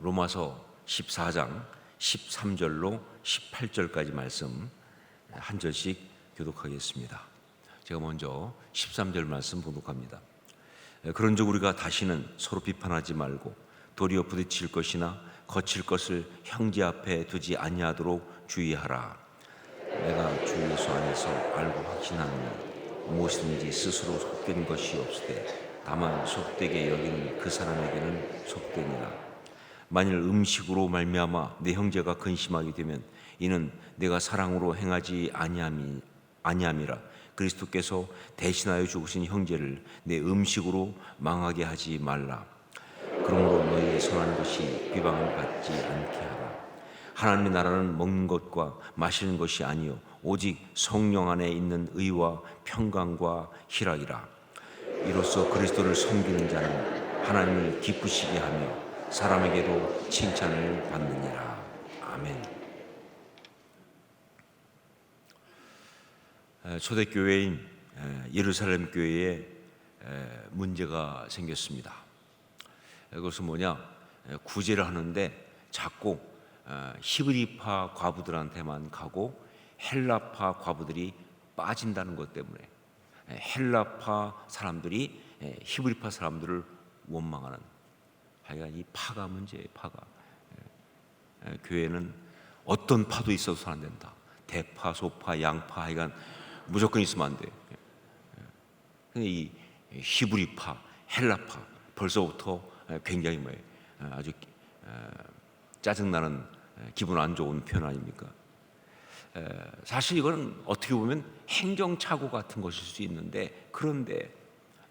로마서 14장 13절로 18절까지 말씀 한 절씩 교독하겠습니다. 제가 먼저 13절 말씀 봉독합니다. 그런즉 우리가 다시는 서로 비판하지 말고 도리어 부딪힐 것이나 거칠 것을 형제 앞에 두지 아니하도록 주의하라. 내가 주 예수 안에서 알고 확신하노니 무엇이든지 스스로 속된 것이 없으되 다만 속되게 여기는 그 사람에게는 속되니라. 만일 음식으로 말미암아 내 형제가 근심하게 되면 이는 내가 사랑으로 행하지 아니함이라. 그리스도께서 대신하여 죽으신 형제를 내 음식으로 망하게 하지 말라. 그러므로 너희의 선한 것이 비방을 받지 않게 하라. 하나님의 나라는 먹는 것과 마시는 것이 아니요 오직 성령 안에 있는 의와 평강과 희락이라. 이로써 그리스도를 섬기는 자는 하나님을 기쁘시게 하며 사람에게도 칭찬을 받느니라. 아멘. 초대교회인 예루살렘 교회에 문제가 생겼습니다. 그것은 뭐냐? 구제를 하는데 자꾸 히브리파 과부들한테만 가고 헬라파 과부들이 빠진다는 것 때문에 헬라파 사람들이 히브리파 사람들을 원망하는, 하여간 이 파가 문제예요. 파가. 교회는 어떤 파도 있어서 안 된다. 대파, 소파, 양파, 하여간 무조건 있으면 안 돼요. 이 히브리파, 헬라파 벌써부터 굉장히 아주 짜증나는, 기분 안 좋은 표현 아닙니까? 사실 이거는 어떻게 보면 행정착오 같은 것일 수 있는데, 그런데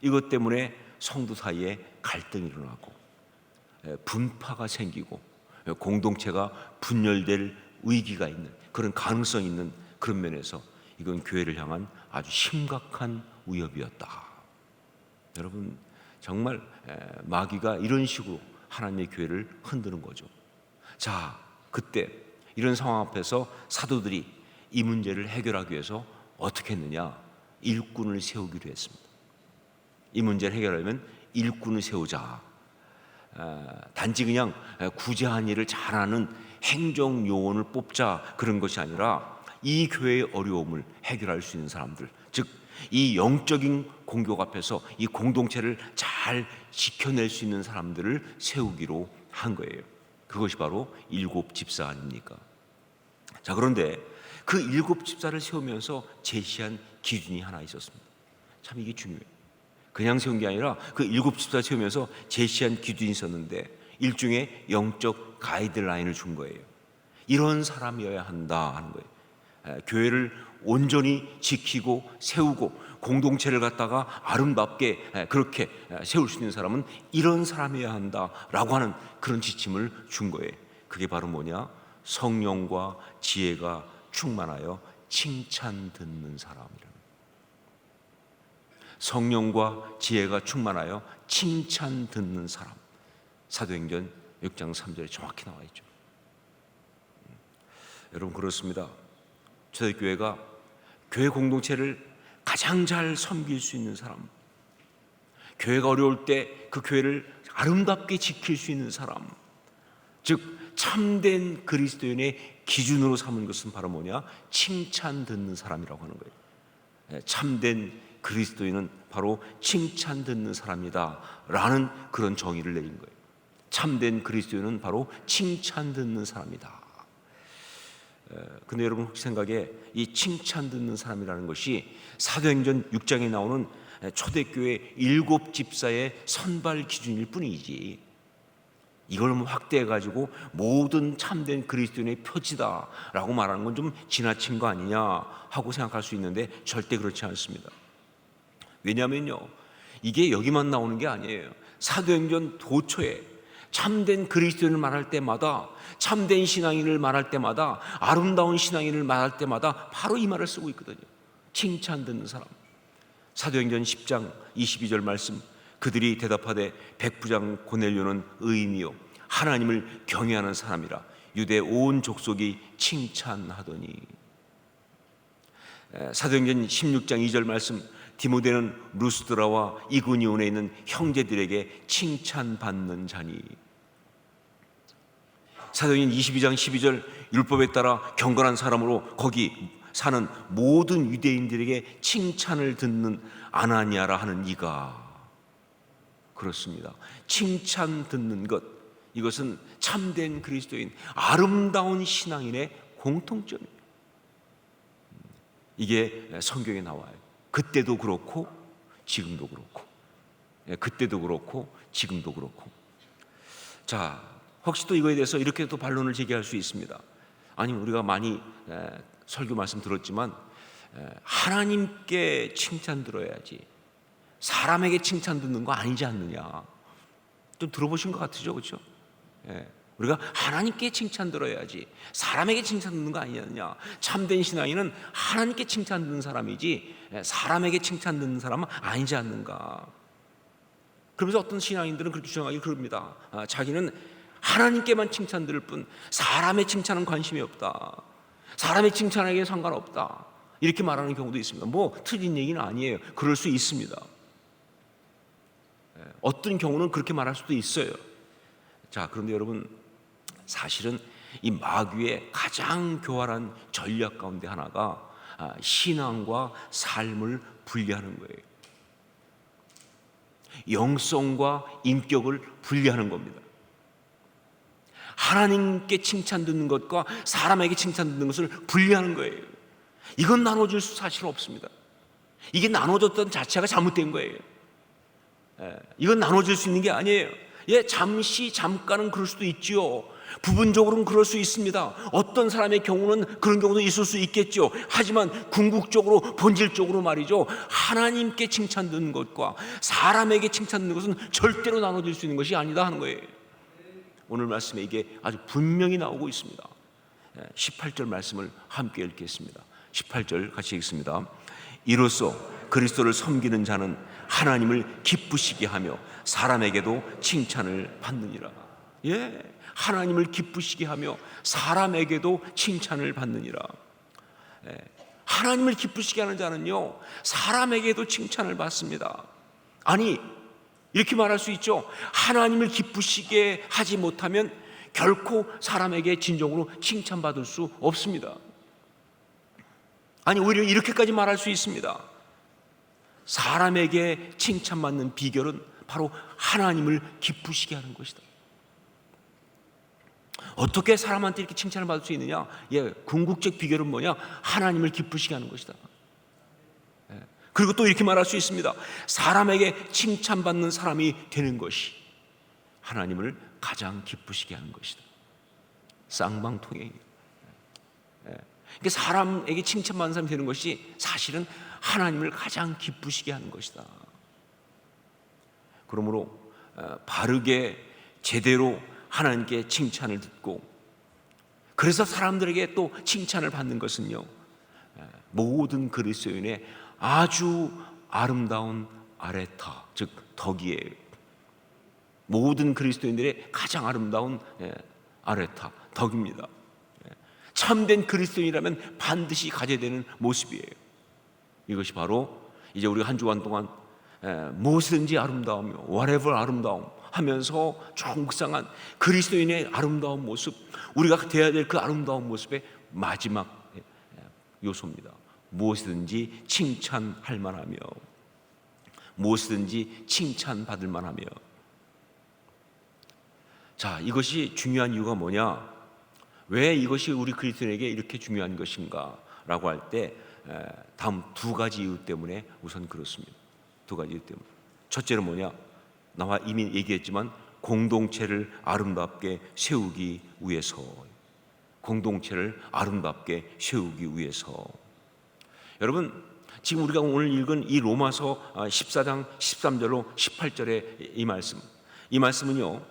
이것 때문에 성도 사이에 갈등이 일어나고 분파가 생기고 공동체가 분열될 위기가 있는, 그런 가능성이 있는 그런 면에서 이건 교회를 향한 아주 심각한 위협이었다. 여러분, 정말 마귀가 이런 식으로 하나님의 교회를 흔드는 거죠. 자, 그때 이런 상황 앞에서 사도들이 이 문제를 해결하기 위해서 어떻게 했느냐? 일꾼을 세우기로 했습니다. 이 문제를 해결하려면 일꾼을 세우자. 단지 그냥 구제한 일을 잘하는 행정요원을 뽑자, 그런 것이 아니라 이 교회의 어려움을 해결할 수 있는 사람들, 즉 이 영적인 공격 앞에서 이 공동체를 잘 지켜낼 수 있는 사람들을 세우기로 한 거예요. 그것이 바로 일곱 집사 아닙니까? 자, 그런데 그 일곱 집사를 세우면서 제시한 기준이 하나 있었습니다. 참 이게 중요해요. 그냥 세운 게 아니라 그 일곱 집사 세우면서 제시한 기준이 있었는데 일종의 영적 가이드라인을 준 거예요. 이런 사람이어야 한다 하는 거예요. 교회를 온전히 지키고 세우고 공동체를 갖다가 아름답게 그렇게 세울 수 있는 사람은 이런 사람이어야 한다라고 하는 그런 지침을 준 거예요. 그게 바로 뭐냐? 성령과 지혜가 충만하여 칭찬 듣는 사람이라는, 성령과 지혜가 충만하여 칭찬 듣는 사람. 사도행전 6장 3절에 정확히 나와 있죠. 여러분, 그렇습니다. 초대교회가 교회 공동체를 가장 잘 섬길 수 있는 사람, 교회가 어려울 때 그 교회를 아름답게 지킬 수 있는 사람, 즉 참된 그리스도인의 기준으로 삼은 것은 바로 뭐냐? 칭찬 듣는 사람이라고 하는 거예요. 참된 그리스도인은 바로 칭찬 듣는 사람이다 라는 그런 정의를 내린 거예요. 참된 그리스도인은 바로 칭찬 듣는 사람이다. 근데 여러분 혹시 생각에 이 칭찬 듣는 사람이라는 것이 사도행전 6장에 나오는 초대교회 일곱 집사의 선발 기준일 뿐이지, 이걸 확대해가지고 모든 참된 그리스도인의 표지다라고 말하는 건 좀 지나친 거 아니냐 하고 생각할 수 있는데 절대 그렇지 않습니다. 왜냐하면요, 이게 여기만 나오는 게 아니에요. 사도행전 도처에 참된 그리스도인을 말할 때마다, 참된 신앙인을 말할 때마다, 아름다운 신앙인을 말할 때마다 바로 이 말을 쓰고 있거든요. 칭찬 듣는 사람. 사도행전 10장 22절 말씀, 그들이 대답하되 백부장 고넬료는 의인이요 하나님을 경외하는 사람이라 유대 온 족속이 칭찬하더니. 사도행전 16장 2절 말씀, 디모데는 루스드라와 이고니온에 있는 형제들에게 칭찬받는 자니. 사도행전 22장 12절 율법에 따라 경건한 사람으로 거기 사는 모든 유대인들에게 칭찬을 듣는 아나니아라 하는 이가, 그렇습니다. 칭찬 듣는 것, 이것은 참된 그리스도인, 아름다운 신앙인의 공통점이에요. 이게 성경에 나와요. 그때도 그렇고 지금도 그렇고, 그때도 그렇고 지금도 그렇고. 자, 혹시 또 이거에 대해서 이렇게 또 반론을 제기할 수 있습니다. 아니, 우리가 많이 설교 말씀 들었지만 하나님께 칭찬 들어야지 사람에게 칭찬 듣는 거 아니지 않느냐, 좀 들어보신 것 같으죠, 그렇죠? 우리가 하나님께 칭찬 들어야지 사람에게 칭찬 듣는 거 아니냐. 참된 신앙인은 하나님께 칭찬 듣는 사람이지 사람에게 칭찬 듣는 사람은 아니지 않는가. 그러면서 어떤 신앙인들은 그렇게 주장하기 그럽니다. 자기는 하나님께만 칭찬 들을 뿐 사람의 칭찬은 관심이 없다, 사람의 칭찬에게 상관없다, 이렇게 말하는 경우도 있습니다. 뭐 틀린 얘기는 아니에요. 그럴 수 있습니다. 어떤 경우는 그렇게 말할 수도 있어요. 자, 그런데 여러분, 사실은 이 마귀의 가장 교활한 전략 가운데 하나가 신앙과 삶을 분리하는 거예요. 영성과 인격을 분리하는 겁니다. 하나님께 칭찬 듣는 것과 사람에게 칭찬 듣는 것을 분리하는 거예요. 이건 나눠줄 수 사실 없습니다. 이게 나눠졌던 자체가 잘못된 거예요. 이건 나눠질 수 있는 게 아니에요. 잠깐은 그럴 수도 있지요. 부분적으로는 그럴 수 있습니다. 어떤 사람의 경우는 그런 경우도 있을 수 있겠죠. 하지만 궁극적으로, 본질적으로 말이죠, 하나님께 칭찬 듣는 것과 사람에게 칭찬 듣는 것은 절대로 나눠질 수 있는 것이 아니다 하는 거예요. 오늘 말씀에 이게 아주 분명히 나오고 있습니다. 18절 말씀을 함께 읽겠습니다. 18절 같이 읽습니다. 이로써 그리스도를 섬기는 자는 하나님을 기쁘시게 하며 사람에게도 칭찬을 받느니라. 하나님을 기쁘시게 하며 사람에게도 칭찬을 받느니라. 하나님을 기쁘시게 하는 자는요, 사람에게도 칭찬을 받습니다. 아니, 이렇게 말할 수 있죠. 하나님을 기쁘시게 하지 못하면 결코 사람에게 진정으로 칭찬받을 수 없습니다. 아니, 오히려 이렇게까지 말할 수 있습니다. 사람에게 칭찬받는 비결은 바로 하나님을 기쁘시게 하는 것이다. 어떻게 사람한테 이렇게 칭찬을 받을 수 있느냐? 궁극적 비결은 뭐냐? 하나님을 기쁘시게 하는 것이다. 그리고 또 이렇게 말할 수 있습니다. 사람에게 칭찬받는 사람이 되는 것이 하나님을 가장 기쁘시게 하는 것이다. 쌍방통행이에요. 그러니까 사람에게 칭찬받는 사람이 되는 것이 사실은 하나님을 가장 기쁘시게 하는 것이다. 그러므로 바르게 제대로 하나님께 칭찬을 듣고, 그래서 사람들에게 또 칭찬을 받는 것은요, 모든 그리스도인의 아주 아름다운 아레타, 즉 덕이에요. 모든 그리스도인들의 가장 아름다운 아레타, 덕입니다. 참된 그리스도인이라면 반드시 가져야 되는 모습이에요. 이것이 바로 이제 우리가 한 주간 동안 무엇이든지 아름다우며 whatever 아름다움 하면서 쭉 묵상한 그리스도인의 아름다운 모습, 우리가 되어야 될 그 아름다운 모습의 마지막 요소입니다. 무엇이든지 칭찬할 만하며, 무엇이든지 칭찬받을 만하며. 자, 이것이 중요한 이유가 뭐냐? 왜 이것이 우리 그리스도인에게 이렇게 중요한 것인가? 라고 할 때 다음 두 가지 이유 때문에 우선 그렇습니다. 두 가지 이유 때문에. 첫째는 뭐냐? 나와 이미 얘기했지만 공동체를 아름답게 세우기 위해서, 공동체를 아름답게 세우기 위해서. 여러분, 지금 우리가 오늘 읽은 이 로마서 14장 13절로 18절의 이 말씀은요,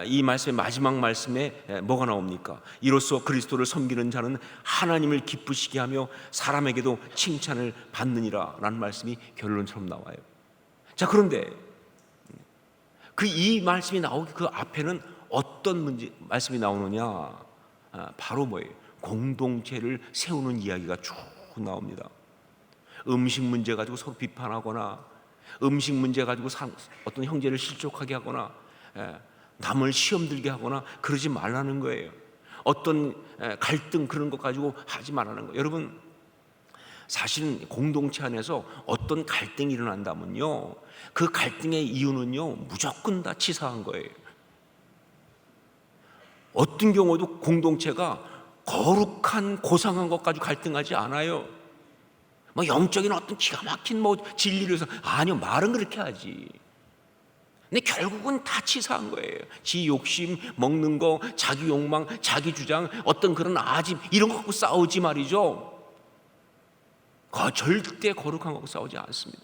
이 말씀의 마지막 말씀에 뭐가 나옵니까? 이로써 그리스도를 섬기는 자는 하나님을 기쁘시게 하며 사람에게도 칭찬을 받느니라 라는 말씀이 결론처럼 나와요. 자, 그런데 이 말씀이 나오기 그 앞에는 어떤 말씀이 나오느냐? 바로 뭐예요? 공동체를 세우는 이야기가 쭉 나옵니다. 음식 문제 가지고 서로 비판하거나, 음식 문제 가지고 어떤 형제를 실족하게 하거나, 남을 시험 들게 하거나 그러지 말라는 거예요. 어떤 갈등 그런 것 가지고 하지 말라는 거예요. 여러분, 사실은 공동체 안에서 어떤 갈등이 일어난다면요, 그 갈등의 이유는요 무조건 다 치사한 거예요. 어떤 경우도 공동체가 거룩한 고상한 것 가지고 갈등하지 않아요. 뭐 영적인 어떤 기가 막힌 뭐 진리를 위해서, 아니요, 말은 그렇게 하지. 근데 결국은 다 치사한 거예요. 지 욕심, 먹는 거, 자기 욕망, 자기 주장, 어떤 그런 아집 이런 거 갖고 싸우지 말이죠. 절대 거룩한 거 갖고 싸우지 않습니다.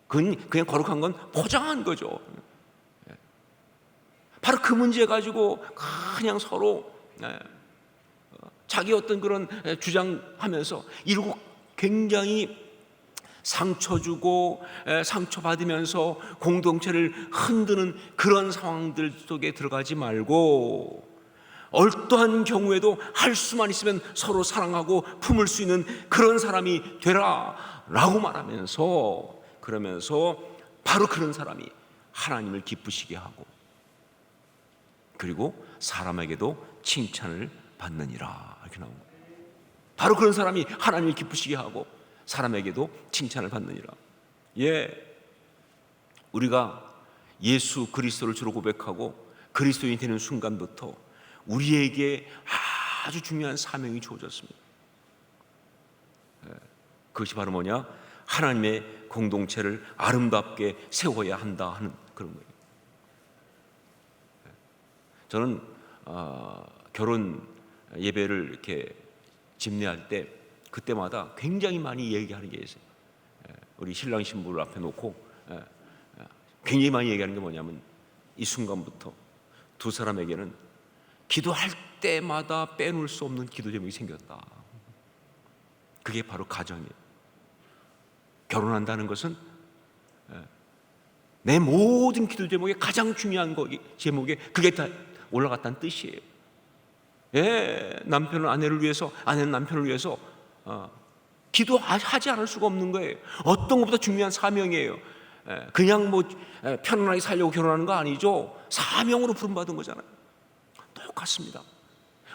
그냥 거룩한 건 포장한 거죠. 바로 그 문제 가지고 그냥 서로 자기 어떤 그런 주장하면서 이러고 굉장히 상처 주고 상처받으면서 공동체를 흔드는 그런 상황들 속에 들어가지 말고, 어떠한 경우에도 할 수만 있으면 서로 사랑하고 품을 수 있는 그런 사람이 되라 라고 말하면서, 그러면서 바로 그런 사람이 하나님을 기쁘시게 하고, 그리고 사람에게도 칭찬을 받느니라, 이렇게 나온 거예요. 바로 그런 사람이 하나님을 기쁘시게 하고 사람에게도 칭찬을 받느니라. 우리가 예수 그리스도를 주로 고백하고 그리스도인이 되는 순간부터 우리에게 아주 중요한 사명이 주어졌습니다. 그것이 바로 뭐냐? 하나님의 공동체를 아름답게 세워야 한다 하는 그런 거예요. 저는 결혼 예배를 이렇게 집례할 때 그때마다 굉장히 많이 얘기하는 게 있어요. 우리 신랑 신부를 앞에 놓고 굉장히 많이 얘기하는 게 뭐냐면, 이 순간부터 두 사람에게는 기도할 때마다 빼놓을 수 없는 기도 제목이 생겼다. 그게 바로 가정이에요. 결혼한다는 것은 내 모든 기도 제목에 가장 중요한 제목에 그게 다 올라갔다는 뜻이에요. 남편은 아내를 위해서, 아내는 남편을 위해서 기도하지 않을 수가 없는 거예요. 어떤 것보다 중요한 사명이에요. 그냥 뭐 편안하게 살려고 결혼하는 거 아니죠. 사명으로 부름받은 거잖아요. 똑같습니다.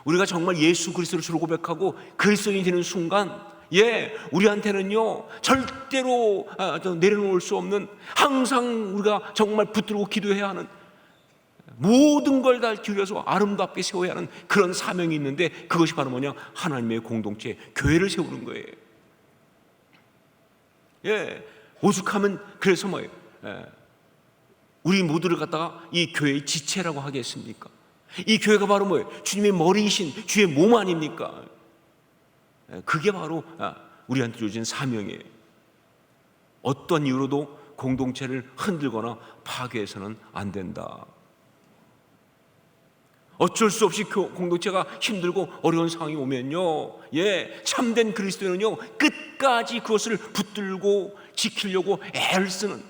우리가 정말 예수 그리스도를 주로 고백하고 그리스도인이 되는 순간, 우리한테는요 절대로 내려놓을 수 없는, 항상 우리가 정말 붙들고 기도해야 하는, 모든 걸 다 기울여서 아름답게 세워야 하는 그런 사명이 있는데, 그것이 바로 뭐냐? 하나님의 공동체, 교회를 세우는 거예요. 오죽하면 그래서 뭐예요? 우리 모두를 갖다가 이 교회의 지체라고 하겠습니까? 이 교회가 바로 뭐예요? 주님의 머리이신 주의 몸 아닙니까? 그게 바로 우리한테 주어진 사명이에요. 어떤 이유로도 공동체를 흔들거나 파괴해서는 안 된다. 어쩔 수 없이 공동체가 힘들고 어려운 상황이 오면요, 참된 그리스도인은요 끝까지 그것을 붙들고 지키려고 애를 쓰는,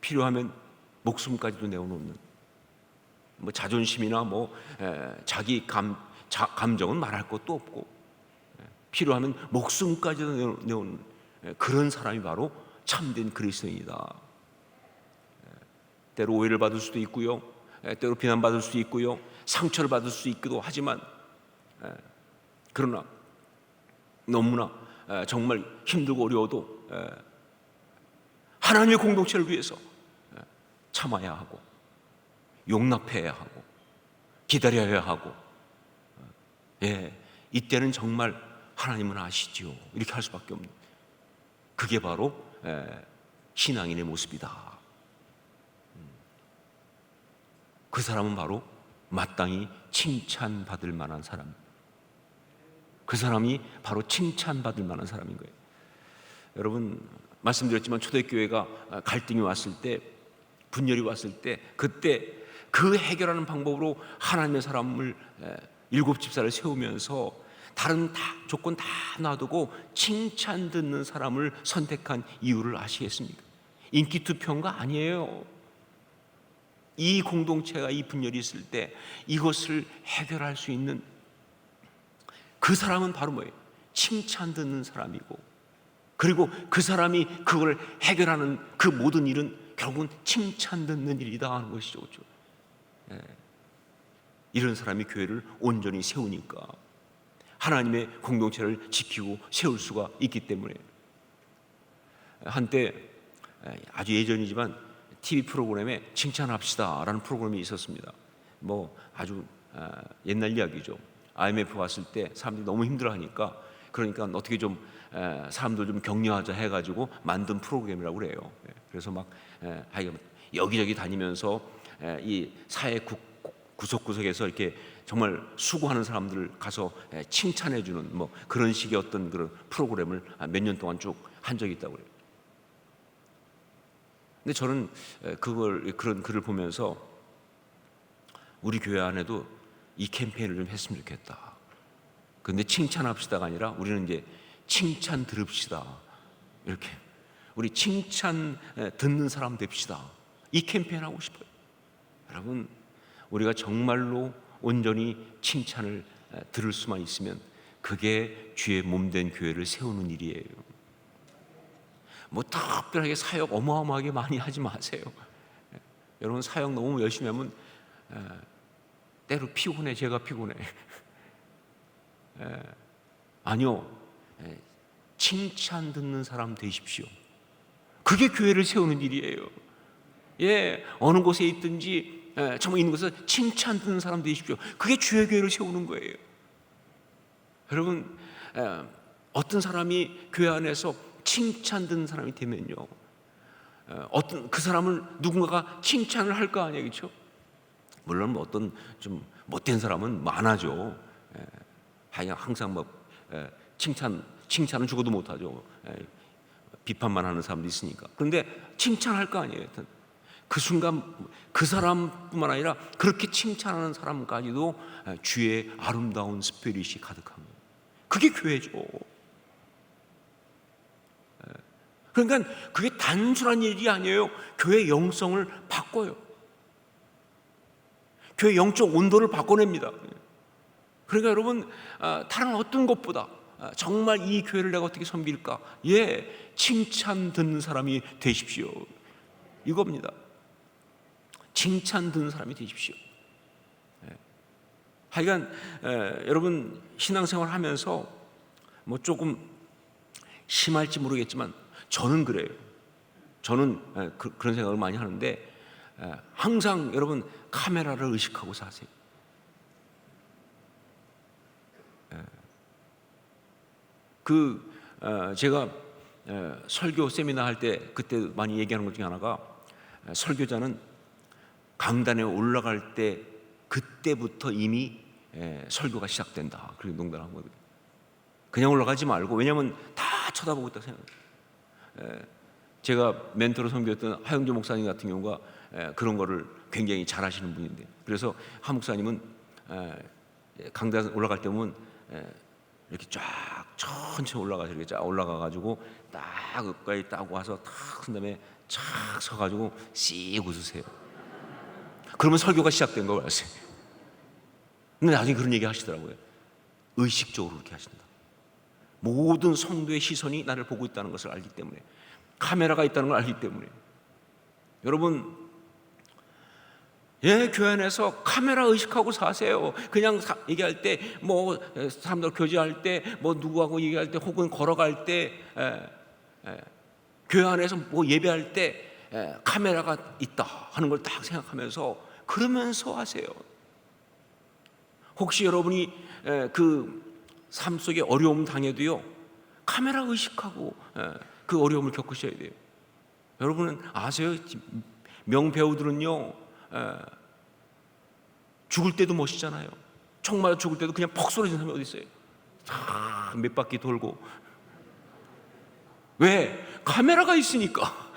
필요하면 목숨까지도 내어놓는, 뭐 자존심이나 자기 감정은 말할 것도 없고 필요하면 목숨까지도 내어놓는 그런 사람이 바로 참된 그리스도인이다. 때로 오해를 받을 수도 있고요, 때로 비난받을 수도 있고요, 상처를 받을 수 있기도 하지만, 그러나 너무나 정말 힘들고 어려워도 하나님의 공동체를 위해서 참아야 하고 용납해야 하고 기다려야 하고, 이때는 정말 하나님은 아시지요, 이렇게 할 수밖에 없는, 그게 바로 신앙인의 모습이다. 그 사람은 바로 마땅히 칭찬받을 만한 사람, 그 사람이 바로 칭찬받을 만한 사람인 거예요. 여러분, 말씀드렸지만 초대교회가 갈등이 왔을 때, 분열이 왔을 때, 그때 그 해결하는 방법으로 하나님의 사람을 7집사를 세우면서 다른 조건 다 놔두고 칭찬 듣는 사람을 선택한 이유를 아시겠습니까? 인기 투표가 아니에요. 이 공동체가 이 분열이 있을 때 이것을 해결할 수 있는 그 사람은 바로 뭐예요? 칭찬 듣는 사람이고, 그리고 그 사람이 그걸 해결하는 그 모든 일은 결국은 칭찬 듣는 일이다 하는 것이죠. 그렇죠? 이런 사람이 교회를 온전히 세우니까, 하나님의 공동체를 지키고 세울 수가 있기 때문에. 한때 아주 예전이지만 TV 프로그램에 칭찬합시다라는 프로그램이 있었습니다. 뭐 아주 옛날 이야기죠. IMF 왔을 때 사람들이 너무 힘들어하니까, 그러니까 어떻게 좀 사람들 좀 격려하자 해가지고 만든 프로그램이라고 그래요. 그래서 막 여기저기 다니면서 이 사회 구석구석에서 이렇게 정말 수고하는 사람들을 가서 칭찬해주는 뭐 그런 식의 어떤 그런 프로그램을 몇 년 동안 쭉 한 적이 있다고 그래요. 근데 저는 그런 글을 보면서 우리 교회 안에도 이 캠페인을 좀 했으면 좋겠다. 근데 칭찬합시다가 아니라 우리는 이제 칭찬 들읍시다. 이렇게 우리 칭찬 듣는 사람 됩시다. 이 캠페인 하고 싶어요. 여러분, 우리가 정말로 온전히 칭찬을 들을 수만 있으면 그게 주의 몸된 교회를 세우는 일이에요. 뭐 특별하게 사역 어마어마하게 많이 하지 마세요. 여러분, 사역 너무 열심히 하면 때로 피곤해. 제가 피곤해. 아니요, 칭찬 듣는 사람 되십시오. 그게 교회를 세우는 일이에요. 어느 곳에 있든지 정말 있는 곳에서 칭찬 듣는 사람 되십시오. 그게 주의 교회를 세우는 거예요. 여러분, 어떤 사람이 교회 안에서 칭찬 듣는 사람이 되면요, 어떤 그 사람을 누군가가 칭찬을 할 거 아니에요, 그렇죠? 물론 뭐 어떤 좀 못된 사람은 많아죠. 항상 뭐 칭찬은 죽어도 못하죠. 비판만 하는 사람도 있으니까. 그런데 칭찬할 거 아니에요. 그 순간 그 사람뿐만 아니라 그렇게 칭찬하는 사람까지도 주의 아름다운 스피릿이 가득한 거예요. 그게 교회죠. 그러니까 그게 단순한 일이 아니에요. 교회의 영성을 바꿔요. 교회 영적 온도를 바꿔냅니다. 그러니까 여러분, 다른 어떤 것보다 정말 이 교회를 내가 어떻게 섬길까? 칭찬 듣는 사람이 되십시오. 이겁니다. 칭찬 듣는 사람이 되십시오. 하여간 여러분, 신앙생활 하면서 뭐 조금 심할지 모르겠지만 저는 그래요. 저는 그런 생각을 많이 하는데, 항상 여러분 카메라를 의식하고 사세요. 제가 설교 세미나 할 때 그때 많이 얘기하는 것 중에 하나가, 설교자는 강단에 올라갈 때 그때부터 이미 설교가 시작된다. 그렇게 농담을 한 거거든요. 그냥 올라가지 말고, 왜냐하면 다 쳐다보고 있다고 생각해요. 제가 멘토로 섬겼던 하영조 목사님 같은 경우가 그런 거를 굉장히 잘 하시는 분인데, 그래서 하 목사님은 강단 올라갈 때 보면 이렇게 쫙 천천히 올라가서 이렇게 쫙 올라가가지고 딱 끝까지 딱 와서 탁 선 다음에 착 서가지고 씩 웃으세요. 그러면 설교가 시작된 거 봤어요. 근데 나중에 그런 얘기 하시더라고요. 의식적으로 그렇게 하신다. 모든 성도의 시선이 나를 보고 있다는 것을 알기 때문에, 카메라가 있다는 걸 알기 때문에. 여러분, 교회 안에서 카메라 의식하고 사세요. 그냥 얘기할 때, 뭐 사람들 교제할 때, 뭐 누구하고 얘기할 때, 혹은 걸어갈 때, 교회 안에서 뭐 예배할 때 카메라가 있다 하는 걸 딱 생각하면서, 그러면서 하세요. 혹시 여러분이 그 삶 속에 어려움 당해도요, 카메라 의식하고 그 어려움을 겪으셔야 돼요. 여러분은 아세요? 명배우들은요, 죽을 때도 멋있잖아요. 총 맞아 죽을 때도 그냥 퍽 쓰러지는 사람이 어디 있어요? 몇 바퀴 돌고. 왜? 카메라가 있으니까.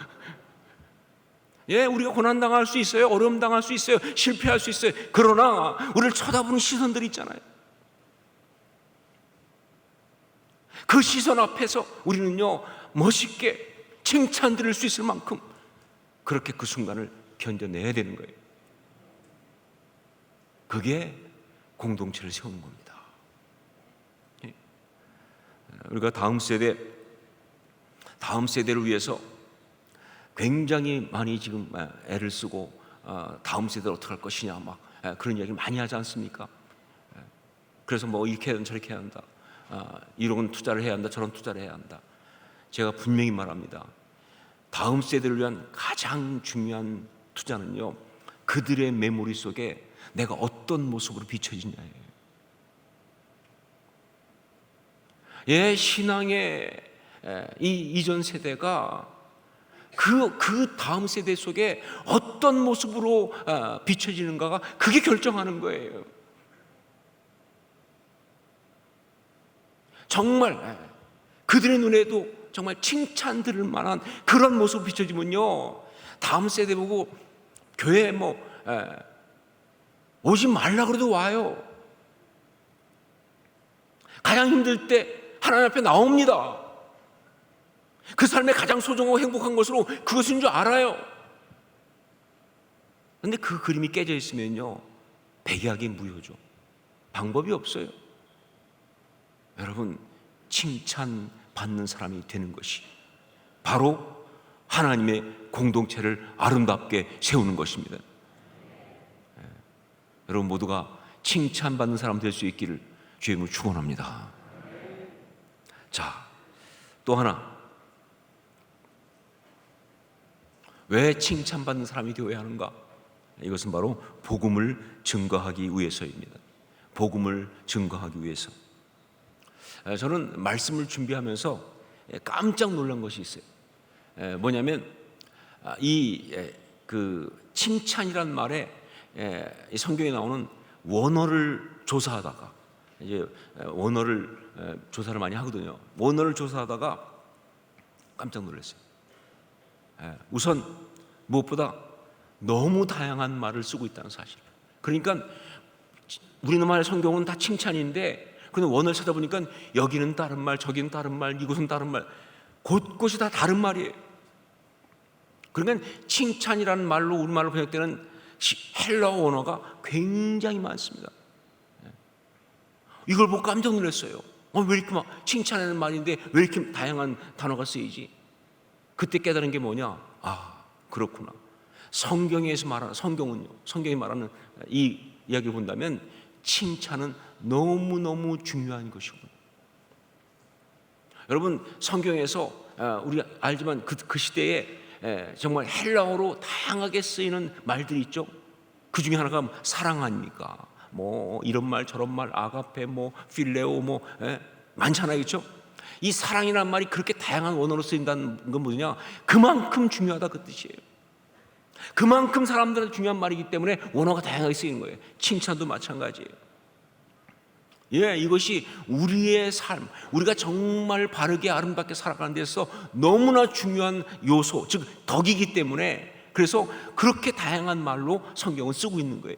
우리가 고난당할 수 있어요. 어려움 당할 수 있어요. 실패할 수 있어요. 그러나 우리를 쳐다보는 시선들이 있잖아요. 그 시선 앞에서 우리는요, 멋있게 칭찬 드릴 수 있을 만큼 그렇게 그 순간을 견뎌내야 되는 거예요. 그게 공동체를 세우는 겁니다. 우리가 다음 세대를 위해서 굉장히 많이 지금 애를 쓰고 다음 세대를 어떻게 할 것이냐 막 그런 이야기를 많이 하지 않습니까? 그래서 뭐 이렇게 해야 한다 저렇게 해야 한다, 이런 투자를 해야 한다 저런 투자를 해야 한다. 제가 분명히 말합니다. 다음 세대를 위한 가장 중요한 투자는요, 그들의 메모리 속에 내가 어떤 모습으로 비춰지냐예요. 신앙의 이 이전 세대가 그 다음 세대 속에 어떤 모습으로 비춰지는가가 그게 결정하는 거예요. 정말 그들의 눈에도 정말 칭찬 들을 만한 그런 모습 비춰지면요, 다음 세대 보고 교회 오지 말라 그래도 와요. 가장 힘들 때 하나님 앞에 나옵니다. 그 삶의 가장 소중하고 행복한 것으로 그것인 줄 알아요. 그런데 그 그림이 깨져 있으면요, 배기하기 무효죠. 방법이 없어요. 여러분, 칭찬받는 사람이 되는 것이 바로 하나님의 공동체를 아름답게 세우는 것입니다. 여러분 모두가 칭찬받는 사람 될 수 있기를 주의 이름으로 축원합니다. 자, 또 하나, 왜 칭찬받는 사람이 되어야 하는가? 이것은 바로 복음을 증거하기 위해서입니다. 복음을 증거하기 위해서. 저는 말씀을 준비하면서 깜짝 놀란 것이 있어요. 뭐냐면 그 칭찬이란 말에 성경에 나오는 원어를 조사하다가, 이제 원어를 조사를 많이 하거든요. 원어를 조사하다가 깜짝 놀랐어요. 우선 무엇보다 너무 다양한 말을 쓰고 있다는 사실. 그러니까 우리나라의 성경은 다 칭찬인데, 근데 원어를 찾아보니까 여기는 다른 말, 저기는 다른 말, 이곳은 다른 말, 곳곳이 다 다른 말이에요. 그러니까 칭찬이라는 말로 우리말로 번역되는 헬라어 원어가 굉장히 많습니다. 이걸 보고 깜짝 놀랐어요. 왜 이렇게 막 칭찬하는 말인데 왜 이렇게 다양한 단어가 쓰이지? 그때 깨달은 게 뭐냐? 그렇구나. 성경에서 말하는, 성경이 말하는 이 이야기를 본다면 칭찬은 너무너무 중요한 것이군요. 여러분, 성경에서 우리 알지만 그 시대에 정말 헬라어로 다양하게 쓰이는 말들이 있죠. 그 중에 하나가 사랑 아닙니까? 뭐 이런 말 저런 말, 아가페, 필레오, 많잖아요, 그렇죠? 이 사랑이라는 말이 그렇게 다양한 원어로 쓰인다는 건 뭐냐? 그만큼 중요하다 그 뜻이에요. 그만큼 사람들한테 중요한 말이기 때문에 원어가 다양하게 쓰이는 거예요. 칭찬도 마찬가지예요. 이것이 우리의 삶, 우리가 정말 바르게 아름답게 살아가는 데서 너무나 중요한 요소, 즉 덕이기 때문에, 그래서 그렇게 다양한 말로 성경을 쓰고 있는 거예요.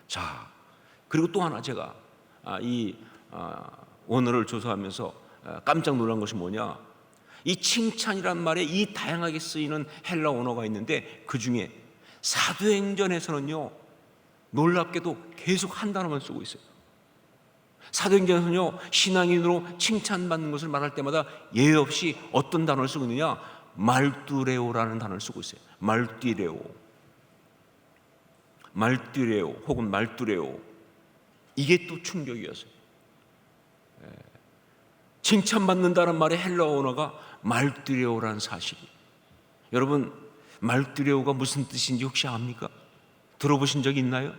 자, 그리고 또 하나 제가 원어를 조사하면서 깜짝 놀란 것이 뭐냐? 이 칭찬이란 말에 이 다양하게 쓰이는 헬라 원어가 있는데, 그 중에 사도행전에서는요, 놀랍게도 계속 한 단어만 쓰고 있어요. 사도행전에서는요, 신앙인으로 칭찬받는 것을 말할 때마다 예외 없이 어떤 단어를 쓰고 있느냐? 말뚜레오라는 단어를 쓰고 있어요. 말뚜레오 혹은 말뚜레오. 이게 또 충격이었어요. 칭찬받는다는 말의 헬라어 언어가 말뚜레오라는 사실이. 여러분, 말뚜레오가 무슨 뜻인지 혹시 압니까? 들어보신 적이 있나요?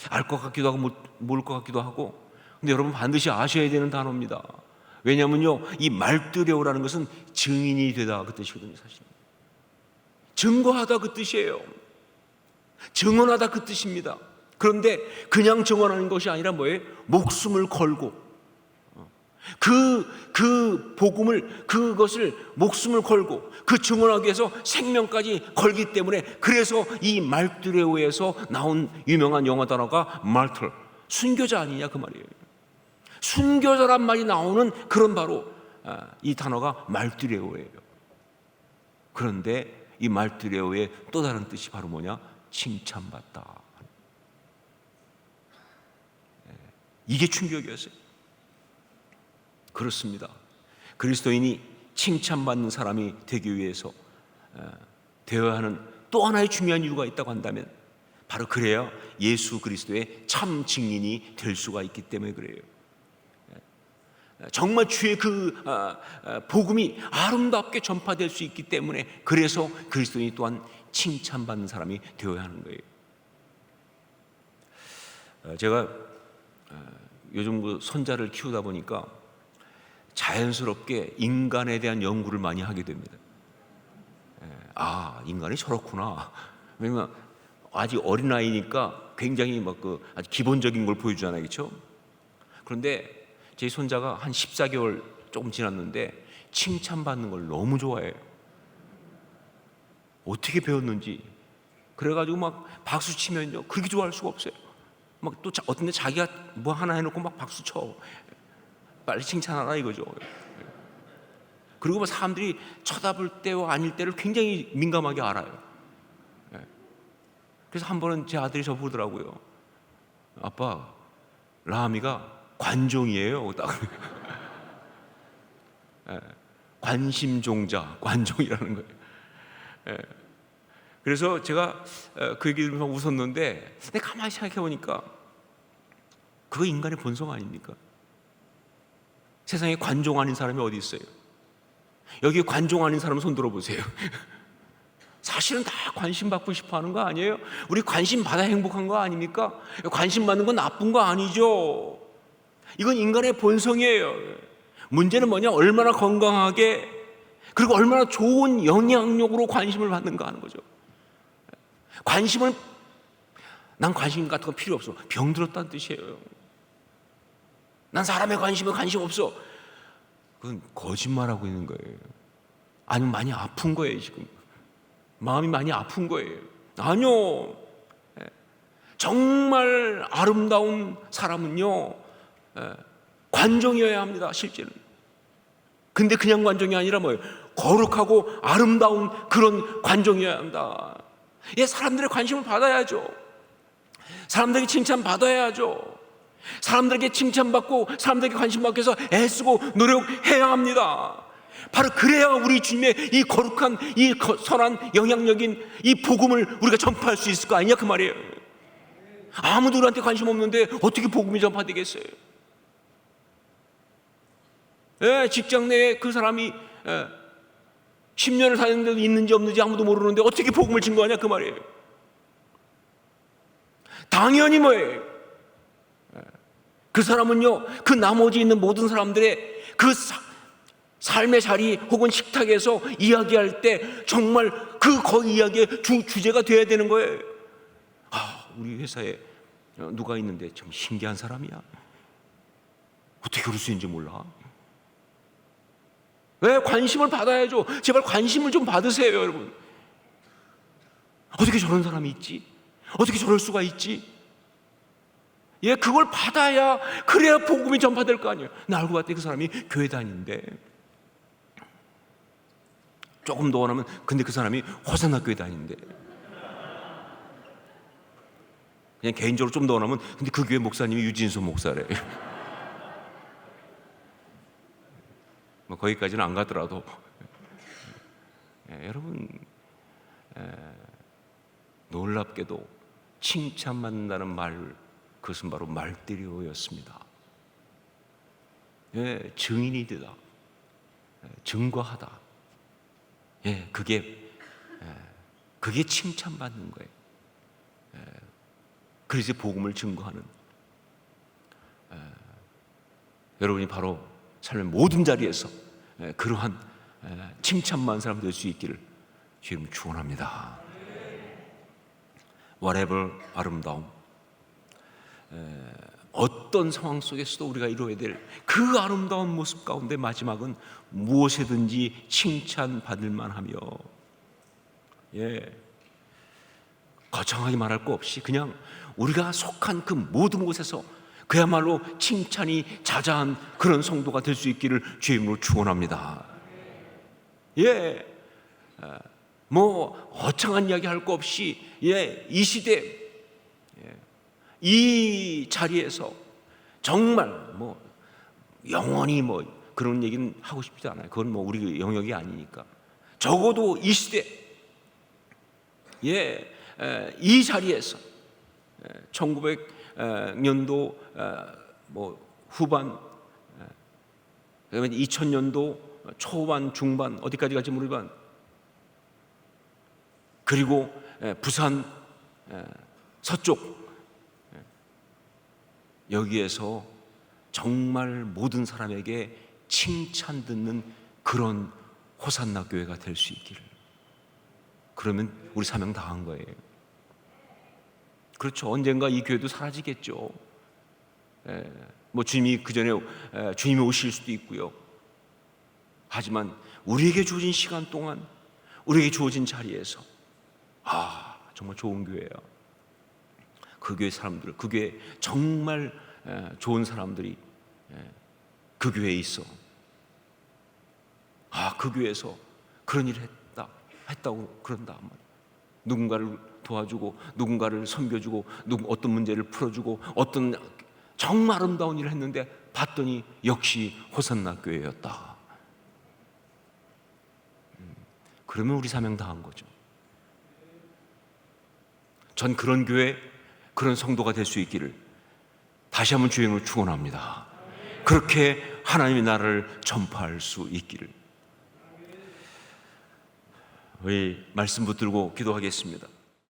알 것 같기도 하고 모를 것 같기도 하고. 근데 여러분 반드시 아셔야 되는 단어입니다. 왜냐하면요, 이 말뚜레오라는 것은 증인이 되다 그 뜻이거든요. 사실 증거하다 그 뜻이에요. 증언하다 그 뜻입니다. 그런데 그냥 증언하는 것이 아니라 뭐예요? 목숨을 걸고 그 복음을, 그것을 목숨을 걸고 그 증언하기 위해서 생명까지 걸기 때문에, 그래서 이 말뚜레오에서 나온 유명한 영어 단어가 마르터, 순교자 아니냐 그 말이에요. 순교자란 말이 나오는 그런 바로 이 단어가 말뚜레오예요. 그런데 이 말뚜레오의 또 다른 뜻이 바로 뭐냐? 칭찬받다. 이게 충격이었어요. 그렇습니다. 그리스도인이 칭찬받는 사람이 되기 위해서 되어야 하는 또 하나의 중요한 이유가 있다고 한다면 바로 그래야 예수 그리스도의 참 증인이 될 수가 있기 때문에 그래요. 정말 주의 그 복음이 아름답게 전파될 수 있기 때문에 그래서 그리스도인이 또한 칭찬받는 사람이 되어야 하는 거예요. 제가 요즘 그 손자를 키우다 보니까 자연스럽게 인간에 대한 연구를 많이 하게 됩니다. 인간이 저렇구나. 왜냐면 아직 어린아이니까 굉장히 막 그 아주 기본적인 걸 보여주잖아요, 그렇죠? 그런데 제 손자가 한 14개월 조금 지났는데 칭찬받는 걸 너무 좋아해요. 어떻게 배웠는지. 그래가지고 막 박수 치면요 그렇게 좋아할 수가 없어요. 막 또 어떤 데 자기가 뭐 하나 해놓고 막 박수 쳐. 빨리 칭찬하라 이거죠. 그리고 뭐 사람들이 쳐다볼 때와 아닐 때를 굉장히 민감하게 알아요. 그래서 한 번은 제 아들이 저보고 그러더라고요. 아빠, 라미가 관종이에요. 딱. 관심종자, 관종이라는 거예요. 그래서 제가 그 얘기 들으면서 웃었는데 가만히 생각해 보니까 그거 인간의 본성 아닙니까? 세상에 관종 아닌 사람이 어디 있어요? 여기 관종 아닌 사람 손 들어보세요. 사실은 다 관심 받고 싶어 하는 거 아니에요? 우리 관심 받아 행복한 거 아닙니까? 관심 받는 건 나쁜 거 아니죠. 이건 인간의 본성이에요. 문제는 뭐냐? 얼마나 건강하게 그리고 얼마나 좋은 영향력으로 관심을 받는가 하는 거죠. 난 관심 같은 거 필요 없어. 병들었다는 뜻이에요. 난 사람의 관심에 관심 없어. 그건 거짓말하고 있는 거예요. 아니면 많이 아픈 거예요. 지금 마음이 많이 아픈 거예요. 아니요. 정말 아름다운 사람은요 관종이어야 합니다. 실제는. 근데 그냥 관종이 아니라 뭐예요? 거룩하고 아름다운 그런 관종이어야 한다. 사람들의 관심을 받아야죠. 사람들에게 칭찬 받아야죠. 사람들에게 칭찬받고 사람들에게 관심 받기 위해서 애쓰고 노력해야 합니다. 바로 그래야 우리 주님의 이 거룩한 이 선한 영향력인 이 복음을 우리가 전파할 수 있을 거 아니냐 그 말이에요. 아무도 우리한테 관심 없는데 어떻게 복음이 전파되겠어요? 직장 내에 그 사람이 10년을 사는데도 있는지 없는지 아무도 모르는데 어떻게 복음을 증거하냐 그 말이에요. 당연히 뭐예요? 그 사람은요 그 나머지 있는 모든 사람들의 그 삶의 자리 혹은 식탁에서 이야기할 때 정말 거기 이야기의 주제가 돼야 되는 거예요. 우리 회사에 누가 있는데 참 신기한 사람이야. 어떻게 그럴 수 있는지 몰라. 왜? 관심을 받아야죠. 제발 관심을 좀 받으세요, 여러분. 어떻게 저런 사람이 있지? 어떻게 저럴 수가 있지? 그걸 받아야 그래야 복음이 전파될 거 아니에요. 나 알고 봤더니 그 사람이 교회 다니는데 조금 더 원하면 근데 그 사람이 호산나 교회 다니는데 그냥 개인적으로 좀 더 원하면 근데 그 교회 목사님이 유진수 목사래. 뭐 거기까지는 안 가더라도 여러분 놀랍게도 칭찬받는다는 말 그것은 바로 말들이었습니다. 증인이 되다, 증거하다. 그게 칭찬받는 거예요. 그래서 복음을 증거하는 여러분이 바로 삶의 모든 자리에서 그러한 칭찬받는 사람 될 수 있기를 주님 축원합니다. whatever 아름다움, 어떤 상황 속에서도 우리가 이루어야 될 그 아름다운 모습 가운데 마지막은 무엇이든지 칭찬받을 만하며 거창하게 말할 거 없이 그냥 우리가 속한 그 모든 곳에서 그야말로 칭찬이 자자한 그런 성도가 될 수 있기를 주의 이름으로 축원합니다. 뭐 거창한 이야기 할 거 없이 이 시대 이 자리에서 정말 뭐 영원히 뭐 그런 얘기는 하고 싶지 않아요. 그건 뭐 우리 영역이 아니니까 적어도 이 시대 이 자리에서 1900년도 후반, 그다음에 2000년도 초반, 중반, 어디까지 갈지 모르지만, 그리고 부산 서쪽, 여기에서 정말 모든 사람에게 칭찬 듣는 그런 호산나 교회가 될 수 있기를. 그러면 우리 사명 다한 거예요. 그렇죠. 언젠가 이 교회도 사라지겠죠. 주님이 그 전에 주님이 오실 수도 있고요. 하지만 우리에게 주어진 시간 동안, 우리에게 주어진 자리에서 정말 좋은 교회야. 그 교회 사람들, 그 교회 정말 좋은 사람들이 그 교회에 있어. 그 교회에서 그런 일을 했다고 그런다. 누군가를 도와주고, 누군가를 섬겨주고, 어떤 문제를 풀어주고, 어떤 정말 아름다운 일을 했는데 봤더니 역시 호산나 교회였다. 그러면 우리 사명 다한 거죠. 전 그런 교회, 그런 성도가 될 수 있기를 다시 한번 주님을 축원합니다. 그렇게 하나님의 나라를 전파할 수 있기를. 우리 말씀 붙들고 기도하겠습니다.